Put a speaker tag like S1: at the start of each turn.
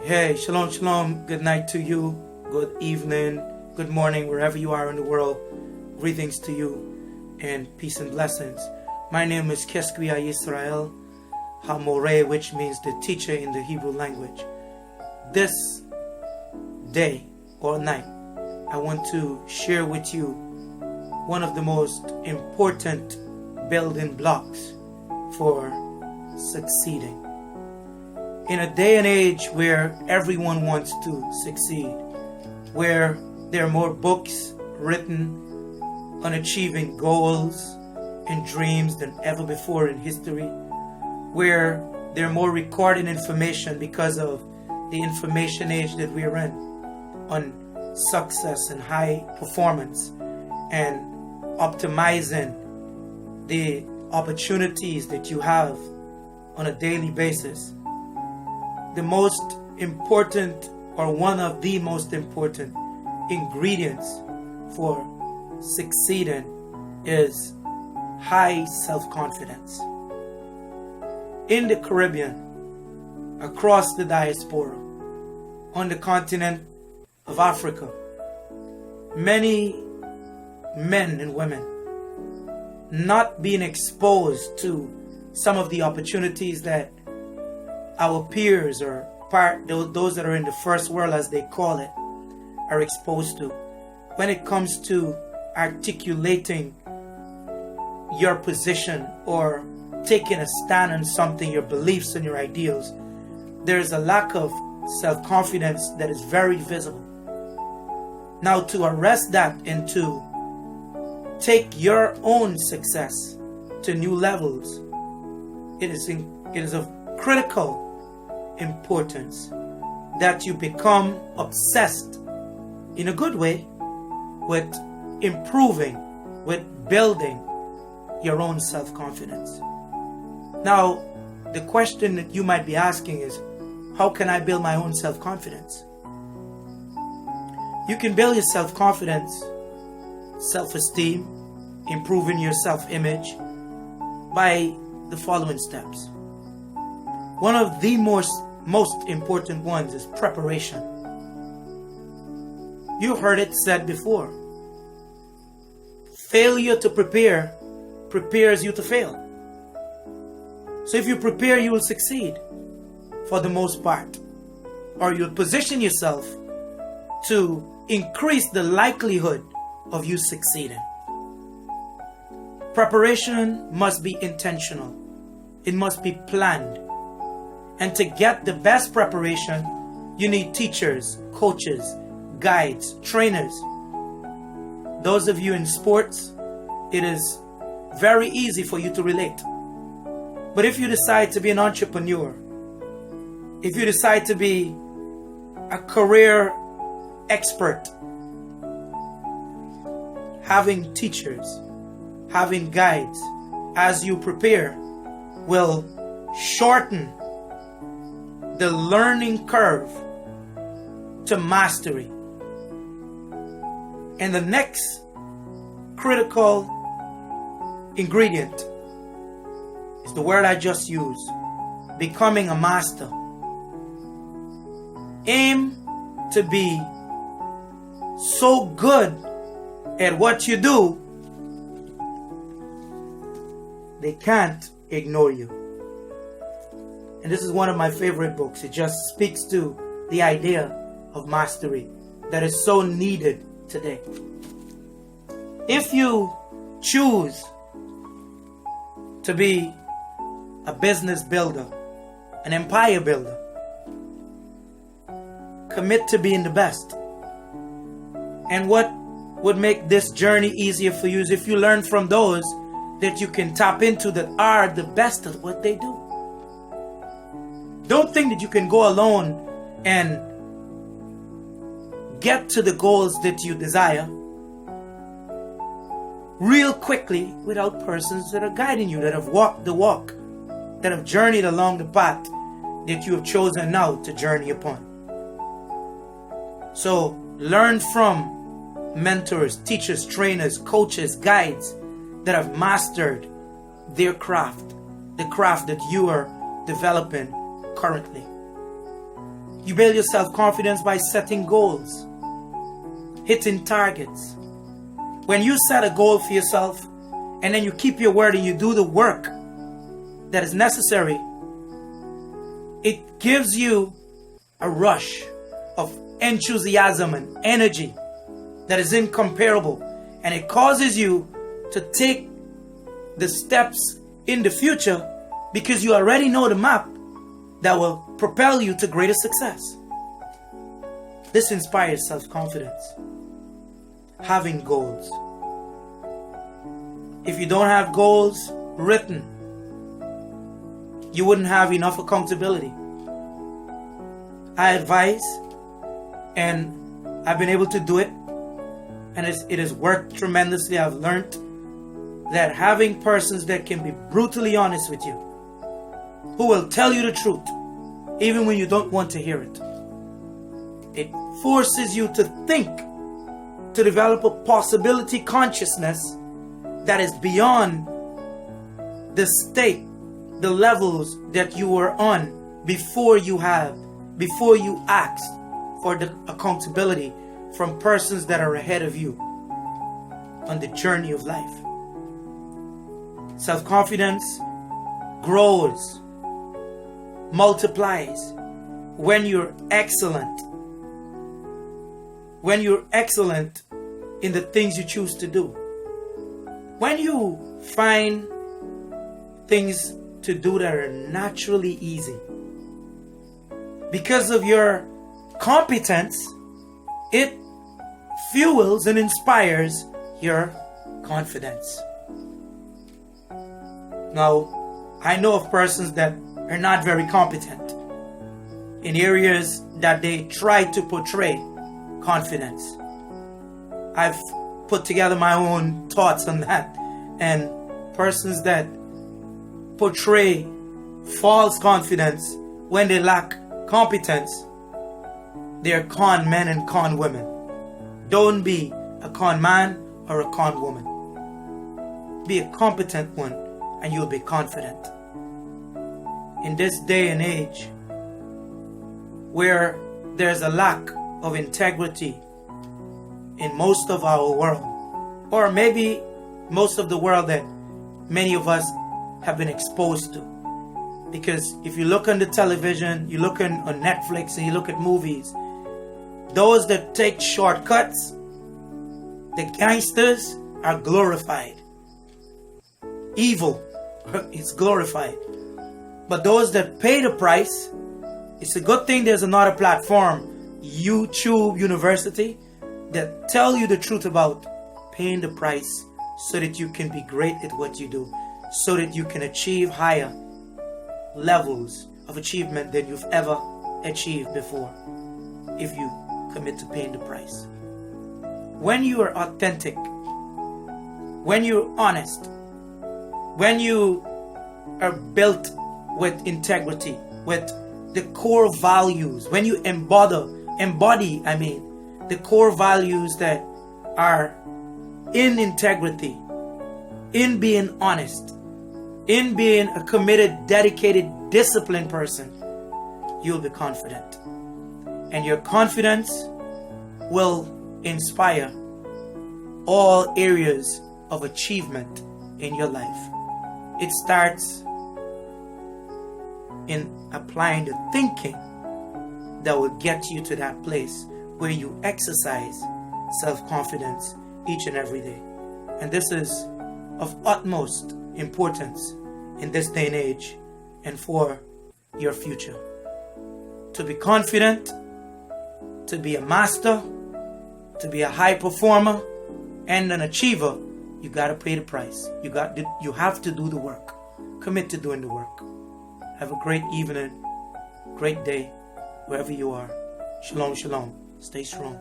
S1: Hey, shalom, shalom. Good night to you. Good evening. Good morning, wherever you are in the world. Greetings to you and peace and blessings. My name is Keskria Yisrael HaMoreh, which means the teacher in the Hebrew language. This day or night, I want to share with you one of the most important building blocks for succeeding. In a day and age where everyone wants to succeed, where there are more books written on achieving goals and dreams than ever before in history, where there are more recorded information because of the information age that we're in on success and high performance and optimizing the opportunities that you have on a daily basis. The most important, or one of the most important ingredients for succeeding is high self-confidence. In the Caribbean, across the diaspora, on the continent of Africa, many men and women not being exposed to some of the opportunities that our peers or those that are in the first world, as they call it, are exposed to. When it comes to articulating your position or taking a stand on something, your beliefs and your ideals, there's a lack of self-confidence that is very visible. Now, to arrest that and to take your own success to new levels, it is of critical importance that you become obsessed in a good way with improving, with building your own self-confidence. Now, the question that you might be asking is, how can I build my own self-confidence? You can build your self-confidence, self-esteem, improving your self-image by the following steps. One of the most important ones is preparation. You've heard it said before. Failure to prepare prepares you to fail. So if you prepare, you will succeed for the most part. Or you'll position yourself to increase the likelihood of you succeeding. Preparation must be intentional. It must be planned. And to get the best preparation, you need teachers, coaches, guides, trainers. Those of you in sports, it is very easy for you to relate. But if you decide to be an entrepreneur, if you decide to be a career expert, having teachers, having guides as you prepare will shorten the learning curve to mastery. And the next critical ingredient is the word I just used, becoming a master. Aim to be so good at what you do, they can't ignore you. And this is one of my favorite books. It just speaks to the idea of mastery that is so needed today. If you choose to be a business builder, an empire builder, commit to being the best. And what would make this journey easier for you is if you learn from those that you can tap into that are the best at what they do. Don't think that you can go alone and get to the goals that you desire real quickly without persons that are guiding you, that have walked the walk, that have journeyed along the path that you have chosen now to journey upon. So learn from mentors, teachers, trainers, coaches, guides that have mastered their craft, the craft that you are developing currently. You build your self-confidence by setting goals, hitting targets. When you set a goal for yourself and then you keep your word and you do the work that is necessary, it gives you a rush of enthusiasm and energy that is incomparable, and it causes you to take the steps in the future because you already know the map that will propel you to greater success. This inspires self-confidence. Having goals. If you don't have goals written, you wouldn't have enough accountability. I advise, and I've been able to do it, and it has worked tremendously. I've learned that having persons that can be brutally honest with you, who will tell you the truth, even when you don't want to hear it, it forces you to think, to develop a possibility consciousness that is beyond the state, the levels that you were on before you asked for the accountability from persons that are ahead of you on the journey of life. Self-confidence grows, multiplies when you're excellent. When you're excellent in the things you choose to do. When you find things to do that are naturally easy. Because of your competence, it fuels and inspires your confidence. Now, I know of persons that are not very competent in areas that they try to portray confidence. I've put together my own thoughts on that, and persons that portray false confidence when they lack competence, they're con men and con women. Don't be a con man or a con woman. Be a competent one and you'll be confident. In this day and age where there's a lack of integrity in most of our world, or maybe most of the world that many of us have been exposed to. Because if you look on the television, you look on Netflix, and you look at movies, those that take shortcuts, the gangsters, are glorified. Evil is glorified. But those that pay the price, it's a good thing there's another platform, YouTube University, that tell you the truth about paying the price so that you can be great at what you do, so that you can achieve higher levels of achievement than you've ever achieved before, if you commit to paying the price. When you are authentic, when you're honest, when you are built with integrity, with the core values, when you embody the core values that are in integrity, in being honest, in being a committed, dedicated, disciplined person, you'll be confident. And your confidence will inspire all areas of achievement in your life. It starts in applying the thinking that will get you to that place where you exercise self-confidence each and every day. And this is of utmost importance in this day and age and for your future. To be confident, to be a master, to be a high performer and an achiever, you got to pay the price. You have to do the work. Commit to doing the work. Have a great evening, great day, wherever you are. Shalom, shalom. Stay strong.